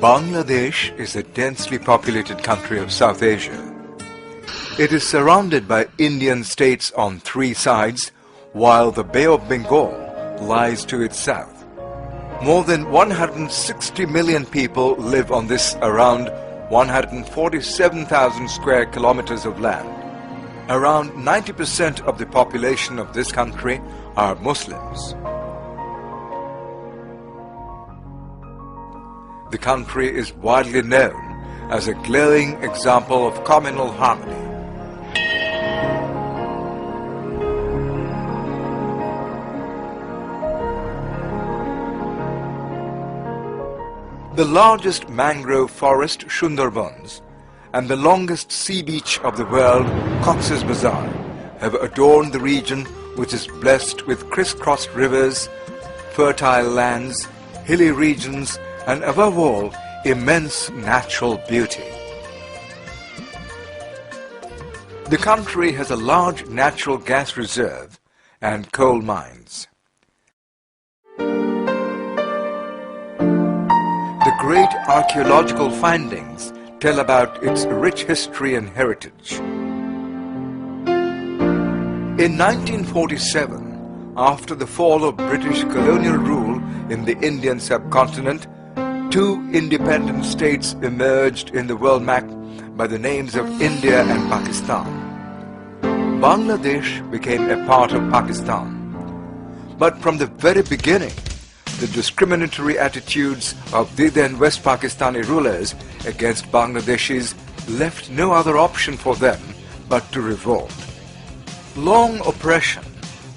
Bangladesh is a densely populated country of South Asia. It is surrounded by Indian states on three sides, while the Bay of Bengal lies to its south. More than 160 million people live on this around 147,000 square kilometers of land. Around 90% of the population of this country are Muslims. The country is widely known as a glowing example of communal harmony. The largest mangrove forest, Sundarbans, and the longest sea beach of the world, Cox's Bazar, have adorned the region, which is blessed with crisscrossed rivers, fertile lands, hilly regions, and above all, immense natural beauty. The country has a large natural gas reserve and coal mines. The great archaeological findings tell about its rich history and heritage. In 1947, after the fall of British colonial rule in the Indian subcontinent, two independent states emerged in the world map by the names of India and Pakistan. Bangladesh became a part of Pakistan. But from the very beginning, the discriminatory attitudes of the then West Pakistani rulers against Bangladeshis left no other option for them but to revolt. Long oppression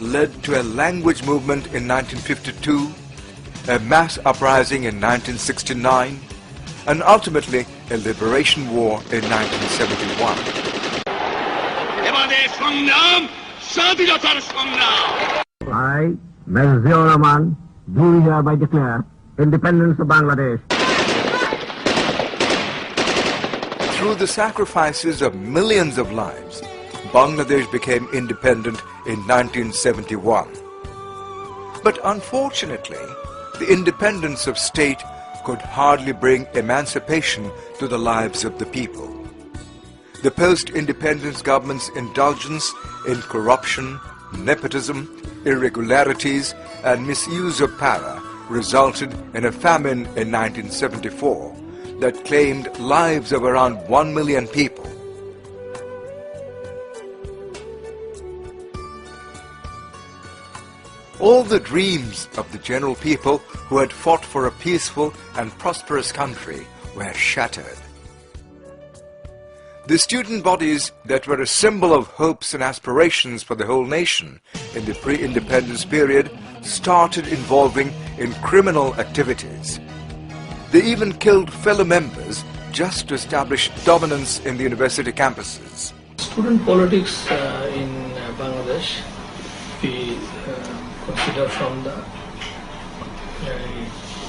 led to a language movement in 1952, a mass uprising in 1969, and ultimately a liberation war in 1971. I, Major Ziaur Rahman, do hereby declare independence of Bangladesh. Through the sacrifices of millions of lives, Bangladesh became independent in 1971. But unfortunately, the independence of state could hardly bring emancipation to the lives of the people. The post-independence government's indulgence in corruption, nepotism, irregularities, and misuse of power resulted in a famine in 1974 that claimed lives of around 1 million people. All the dreams of the general people who had fought for a peaceful and prosperous country were shattered. The student bodies that were a symbol of hopes and aspirations for the whole nation in the pre-independence period started involving in criminal activities. They even killed fellow members just to establish dominance in the university campuses. Student politics in Bangladesh, we consider from the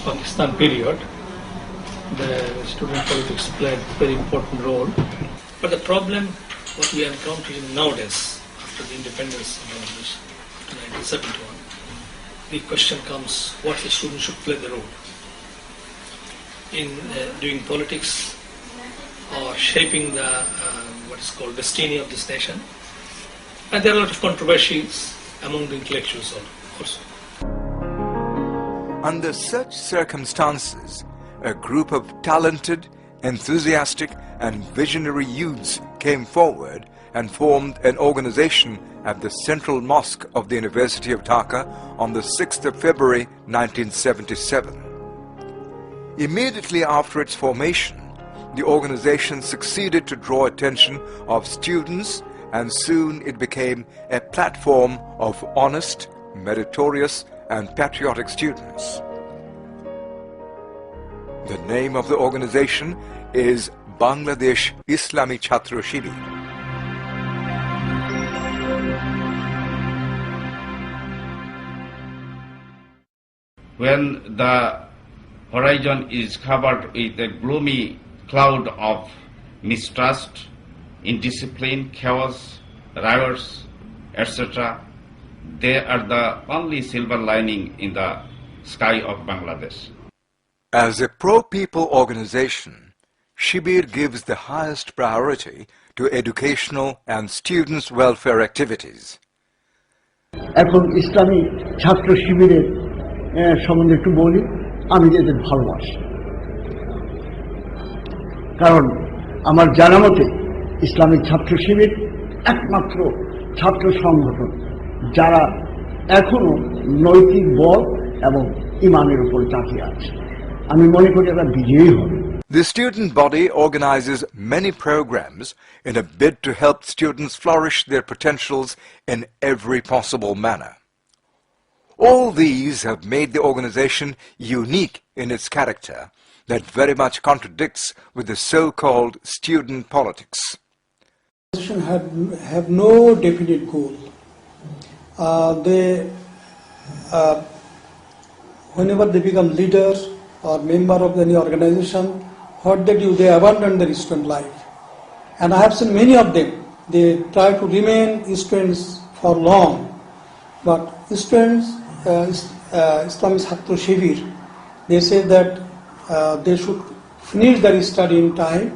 Pakistan period, the student politics played a very important role. But the problem what we are encountering nowadays, after the independence of Bangladesh, after 1971, the question comes, what the student should play the role in doing politics or shaping the what is called destiny of this nation. And there are a lot of controversies among the intellectuals also. Under such circumstances, a group of talented, enthusiastic, and visionary youths came forward and formed an organization at the Central Mosque of the University of Dhaka on the 6th of February 1977. Immediately after its formation, the organization succeeded to draw attention of students, and soon it became a platform of honest, meritorious, and patriotic students. The name of the organization is Bangladesh Islami Chhatrashibir. When the horizon is covered with a gloomy cloud of mistrust, indiscipline, chaos, riots, etc., they are the only silver lining in the sky of Bangladesh. As a pro-people organization, Shibir gives the highest priority to educational and students' welfare activities. এখন ইসলামী ছাত্র শিবিরের সম্বন্ধে একটু বলি। আমি এদের ভালোবাসি, কারণ আমার জানা মতে ইসলামিক ছাত্র শিবির একমাত্র ছাত্র সংগঠন যারা এখনো নৈতিক বল এবং ইমানের উপর তাকিয়ে আছে। আমি মনে করি এরা বিজয়ী হবে। The student body organizes many programs in a bid to help students flourish their potentials in every possible manner. All these have made the organization unique in its character that very much contradicts with the so-called student politics. Organization have no definite goal. Whenever they become leader or member of any organization, what they do, they abandon their student life. And I have seen many of them, they try to remain students for long. But students, Islamic Chhatrashibir, they say that they should finish their study in time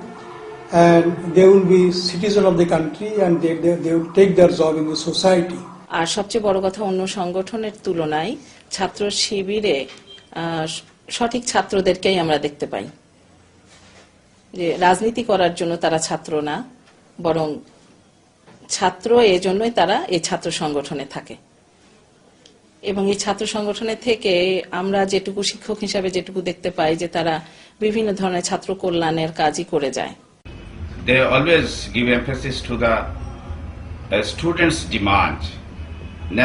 and they will be citizen of the country and they will take their job in the society. আর সবচেয়ে বড় কথা, অন্য সংগঠনের তুলনায় ছাত্র শিবিরে সঠিক ছাত্রদেরকেই আমরা দেখতে পাই। যে রাজনীতি করার জন্য তারা ছাত্র না, বরং ছাত্র এজন্যই তারা এই ছাত্র সংগঠনে থাকে। এবং এই ছাত্র সংগঠনে থেকে আমরা যেটুকু শিক্ষক হিসাবে যেটুকু দেখতে পাই যে তারা বিভিন্ন ধরনের ছাত্র কল্যাণের কাজই করে যায়। They always give emphasis to the students' demand,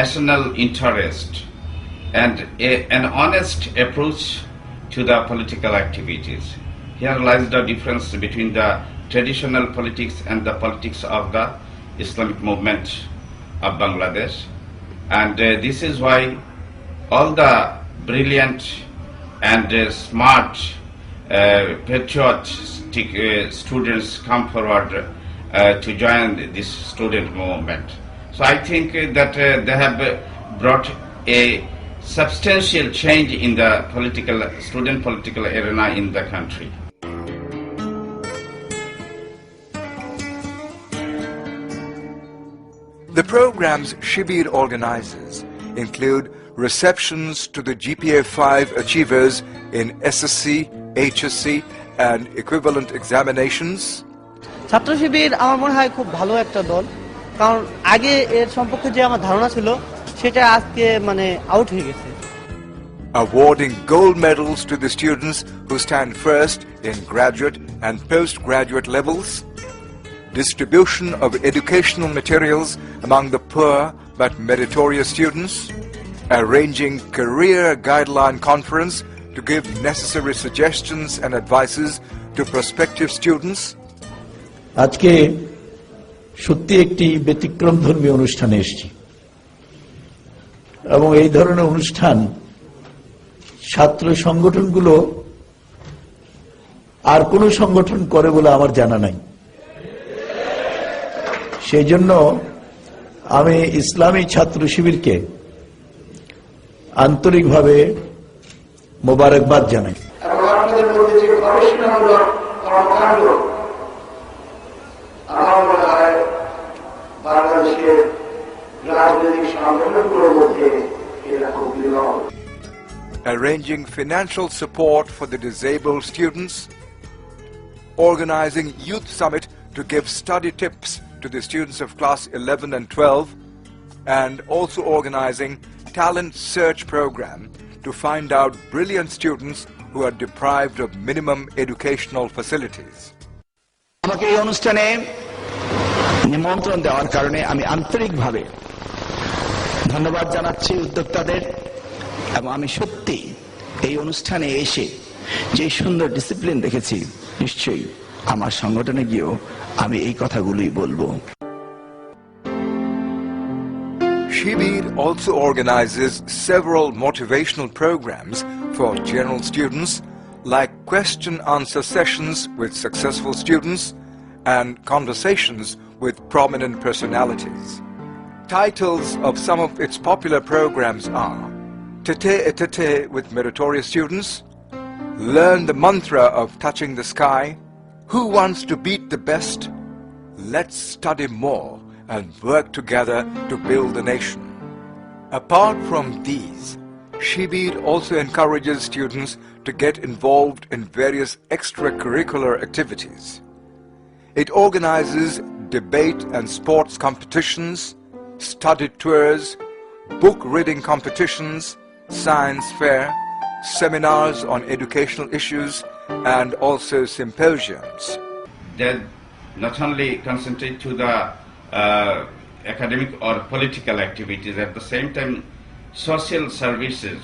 national interest, and an honest approach to the political activities. Here lies the difference between the traditional politics and the politics of the Islamic movement of Bangladesh. And this is why all the brilliant and smart patriotic students come forward to join this student movement. So I think that they have brought a substantial change in the student political arena in the country. The programs Shibir organizes include receptions to the GPA 5 achievers in SSC, HSC and equivalent examinations. ছাত্র শিবির আমার মনে হয় খুব ভালো একটা দল, কারণ আগে এর সম্পর্কে যে আমার ধারণা ছিল সেটা আজকে আউট হয়ে গেছে। Awarding gold medals to the students who stand first in graduate and postgraduate levels. Distribution of educational materials among the poor but meritorious students, arranging career guideline conference to give necessary suggestions and advices to prospective students. আজকে সত্যি একটি ব্যতিক্রমধর্মী অনুষ্ঠানে এসেছি এবং এই ধরনের অনুষ্ঠান ছাত্র সংগঠনগুলো আর কোন সংগঠন করে বলে আমার জানা নাই। সেই জন্য আমি ইসলামী ছাত্র শিবিরকে আন্তরিকভাবে মোবারকবাদ জানাই। Arranging financial support for the disabled students, organizing youth summit to give study tips to the students of class 11 and 12, and also organizing talent search program to find out brilliant students who are deprived of minimum educational facilities. আমাকে এই অনুষ্ঠানে নিমন্ত্রণ দেওয়ার কারণে আমি আন্তরিকভাবে ধন্যবাদ জানাচ্ছি উদ্যোক্তাদের, এবং আমি সত্যি এই অনুষ্ঠানে এসে যে সুন্দর ডিসিপ্লিন দেখেছি, নিশ্চয়ই আমার সংগঠনে গিয়েও আমি এই কথাগুলোই বলবো। Shibir also organizes several motivational programs for general students, like question-answer sessions with successful students and conversations with prominent personalities. Titles of some of its popular programs are Tete et Tete with meritorious students, Learn the mantra of touching the sky. Who wants to beat the best? Let's study more and work together to build the nation. Apart from these, Shibir also encourages students to get involved in various extracurricular activities. It organizes debate and sports competitions, study tours, book reading competitions, science fair, seminars on educational issues, and also symposiums. They not only concentrate to the academic or political activities, at the same time social services.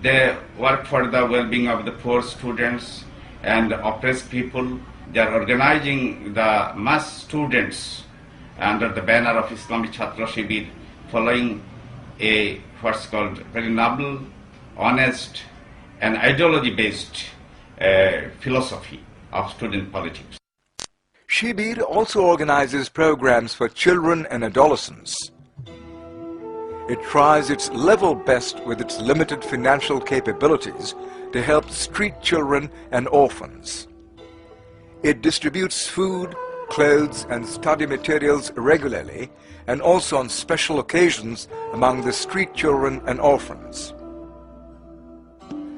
They work for the well-being of the poor students and oppressed people. They are organizing the mass students under the banner of Islamic Chhatrashibir, following a what's called very noble, honest, and ideology-based philosophy of student politics. Shibir also organizes programs for children and adolescents. It tries its level best with its limited financial capabilities to help street children and orphans. It distributes food, clothes, and study materials regularly and also on special occasions among the street children and orphans.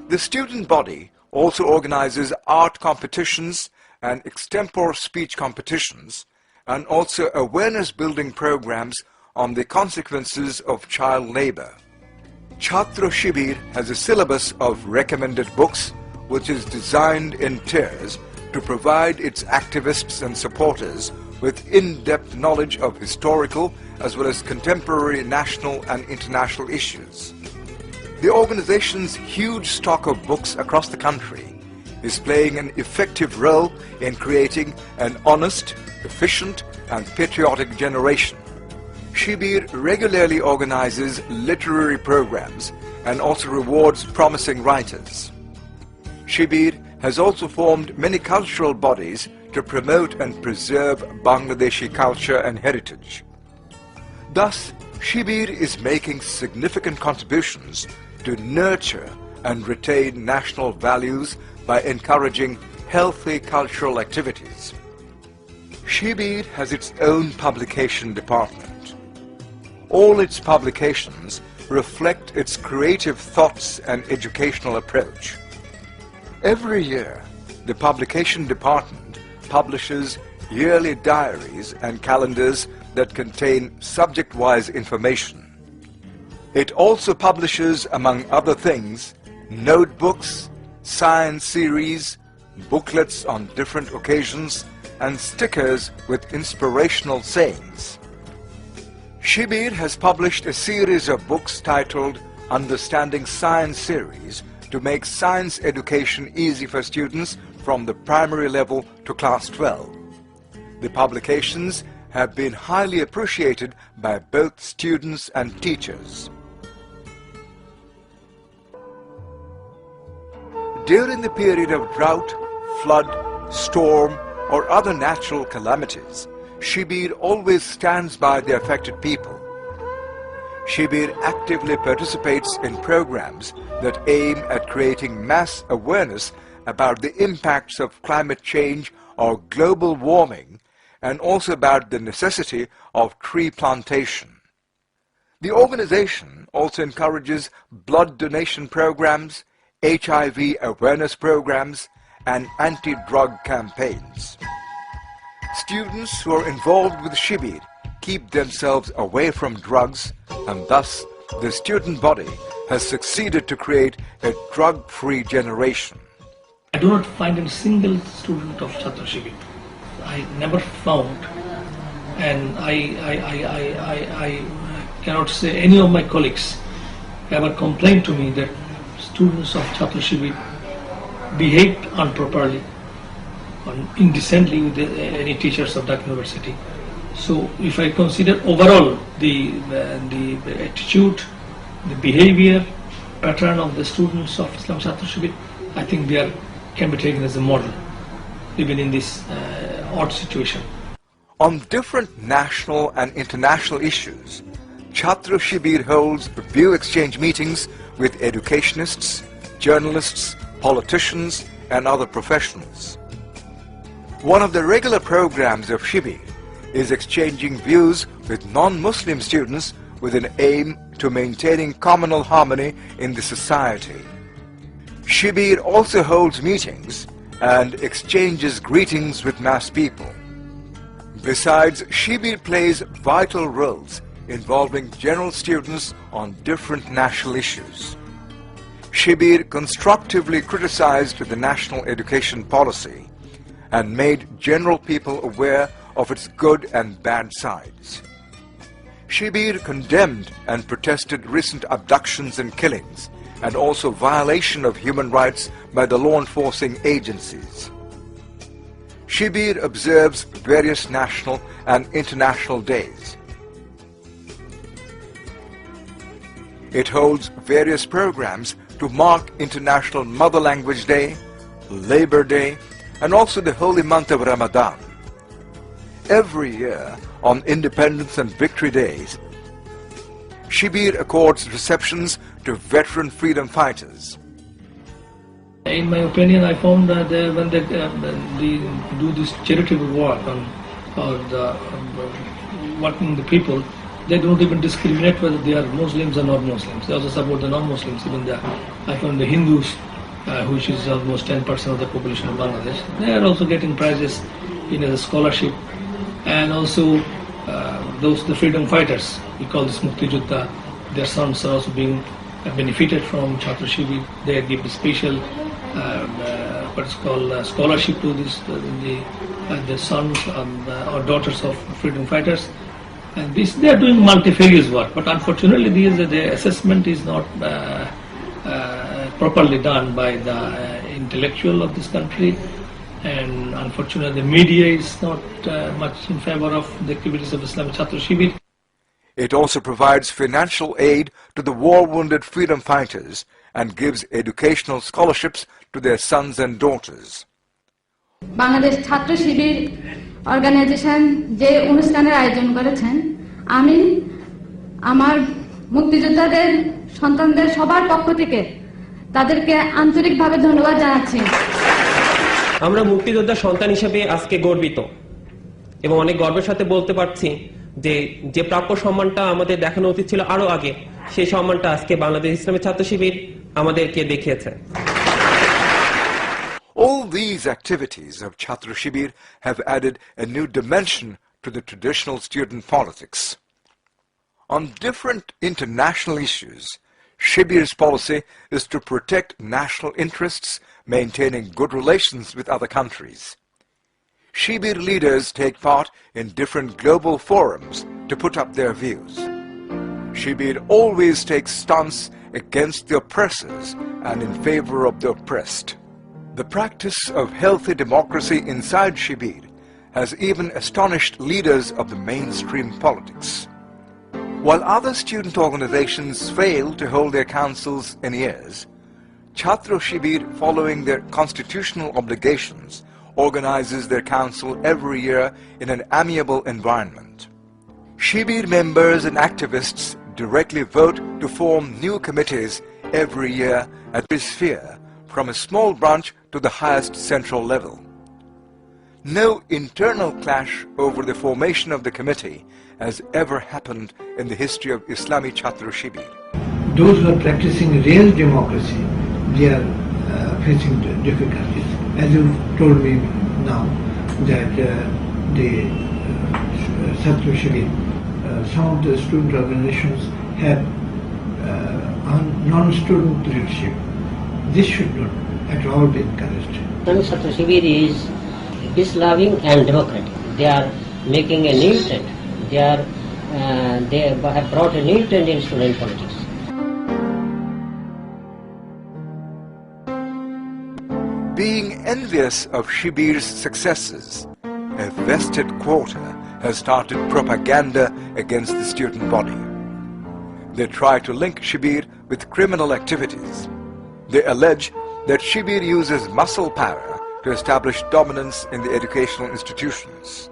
The student body also organizes art competitions and extempore speech competitions, and also awareness-building programs on the consequences of child labor. Chhatrashibir has a syllabus of recommended books which is designed in tiers to provide its activists and supporters with in-depth knowledge of historical as well as contemporary national and international issues. The organization's huge stock of books across the country is playing an effective role in creating an honest, efficient, and patriotic generation. Shibir regularly organizes literary programs and also rewards promising writers. Shibir has also formed many cultural bodies to promote and preserve Bangladeshi culture and heritage. Thus, Shibir is making significant contributions to nurture and retain national values by encouraging healthy cultural activities. Shibir has its own publication department. All its publications reflect its creative thoughts and educational approach. Every year, the publication department publishes yearly diaries and calendars that contain subject-wise information. It also publishes, among other things, notebooks, science series, booklets on different occasions, and stickers with inspirational sayings. Shibir has published a series of books titled Understanding Science Series to make science education easy for students from the primary level to class 12. The publications have been highly appreciated by both students and teachers. During the period of drought, flood, storm, or other natural calamities, Shibir always stands by the affected people. Shibir actively participates in programs that aim at creating mass awareness about the impacts of climate change or global warming, and also about the necessity of tree plantation. The organization also encourages blood donation programs, HIV awareness programs, and anti-drug campaigns. Students who are involved with Shibir keep themselves away from drugs, and thus the student body has succeeded to create a drug-free generation. I do not find a single student of Chhatrashibir. I never found, and I cannot say any of my colleagues ever complained to me that students of Chhatrashibir behaved improperly or indecently with any teachers of that university. So if I consider overall the attitude, the behavior pattern of the students of Islam Chhatrashibir, I think they can be taken as a model, even in this odd situation. On different national and international issues, Chhatrashibir holds view exchange meetings with educationists, journalists, politicians and other professionals. One of the regular programs of Shibir is exchanging views with non-Muslim students with an aim to maintaining communal harmony in the society. Shibir also holds meetings and exchanges greetings with mass people. Besides, Shibir plays vital roles involving general students on different national issues. Shibir constructively criticized the national education policy and made general people aware of its good and bad sides. Shibir condemned and protested recent abductions and killings, and also violation of human rights by the law enforcing agencies. Shibir observes various national and international days. It holds various programs to mark International Mother Language Day, Labor Day, and also the holy month of Ramadan. Every year, on Independence and Victory Days, Shibir accords receptions to veteran freedom fighters. In my opinion, I found that when they do this charitable work working the people, they don't even discriminate whether they are Muslims or not Muslims. They also support the non-Muslims. Even I found the Hindus, which is almost 10% of the population of Bangladesh, they are also getting prizes in a scholarship. And also the freedom fighters, we call this Mukti Juddha, their sons are also being benefited from Chhatrashibir. They give the special what's called scholarship to the sons or daughters of freedom fighters. And they are doing multifarious work, but unfortunately the assessment is not properly done by the intellectual of this country, and unfortunately the media is not much in favor of the activities of Islamic Chhatrashibir. It also provides financial aid to the war-wounded freedom fighters and gives educational scholarships to their sons and daughters. Bangladesh ছাত্র শিবির organisation যে অনুষ্ঠানের আয়োজন করেছেন, আমি আমার মুক্তিযোদ্ধাদের সন্তানদের সবার পক্ষ থেকে তাদেরকে আন্তরিকভাবে ধন্যবাদ জানাচ্ছি। আমরা মুক্তিযোদ্ধার সন্তান হিসেবে আজকে গর্বিত এবং অনেক গর্বের সাথে বলতে পারছি যে প্রাপ্য সম্মানটা আমাদের দেখানো উচিত ছিল আরো আগে, সেই সম্মানটা আজকে বাংলাদেশ ইসলামী ছাত্র শিবির আমাদেরকে দেখিয়েছে। All these activities of Chhatrashibir have added a new dimension to the traditional student politics. On different international issues, Shibir's policy is to protect national interests, maintaining good relations with other countries. Shibir leaders take part in different global forums to put up their views. Shibir always takes stance against the oppressors and in favor of the oppressed. The practice of healthy democracy inside Shibir has even astonished leaders of the mainstream politics. While other student organizations fail to hold their councils in years, Chhatrashibir, following their constitutional obligations, organizes their council every year in an amiable environment. Shibir members and activists directly vote to form new committees every year at this sphere, from a small branch to the highest central level. No internal clash over the formation of the committee has ever happened in the history of Islamic Chhatrashibir. Those who are practicing real democracy, they are facing difficulties. As you told me now, that the Chhatrashibir, some of the student organizations have non-student leadership. This should not at all be encouraged. Islamic Chhatrashibir is peace-loving and democratic. They are making a new trend. They have brought a new trend in student politics. Being envious of Shibir's successes, a vested quarter has started propaganda against the student body. They try to link Shibir with criminal activities. They allege that Shibir uses muscle power to establish dominance in the educational institutions.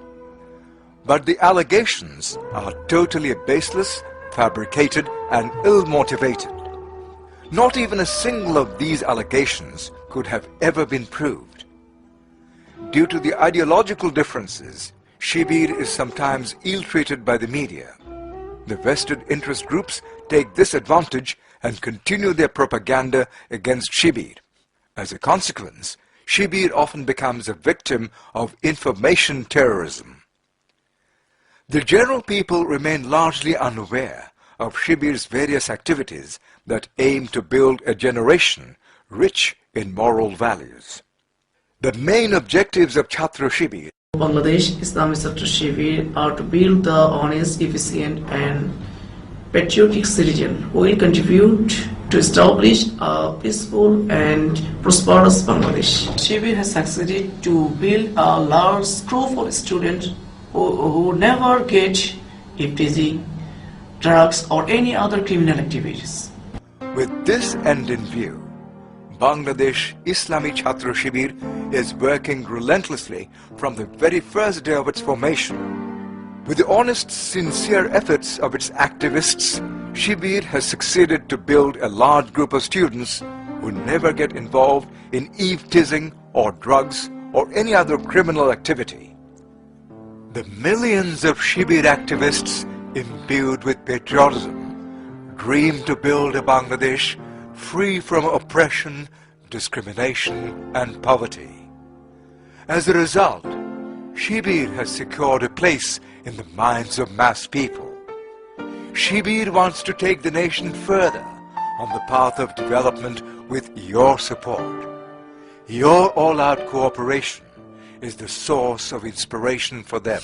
But the allegations are totally baseless, fabricated, and ill-motivated. Not even a single of these allegations could have ever been proved. Due to the ideological differences, Shibir is sometimes ill-treated by the media. The vested interest groups take this advantage and continue their propaganda against Shibir. As a consequence, Shibir often becomes a victim of information terrorism. The general people remain largely unaware of Shibir's various activities that aim to build a generation rich in moral values. The main objectives of Chhatrashibir Bangladesh Islamic Chhatrashibir are to build the honest, efficient and patriotic citizen who will contribute to establish a peaceful and prosperous Bangladesh. Shibir has succeeded to build a large group of students who never get teasing, drugs or any other criminal activities. With this end in view, Bangladesh Islami Chhatrashibir is working relentlessly from the very first day of its formation. With the honest, sincere efforts of its activists, Shibir has succeeded to build a large group of students who never get involved in eve-teasing or drugs or any other criminal activity. The millions of Shibir activists imbued with patriotism dream to build a Bangladesh free from oppression, discrimination and poverty. As a result, Shibir has secured a place in the minds of mass people. Shibir wants to take the nation further on the path of development with your support. Your all-out cooperation is the source of inspiration for them.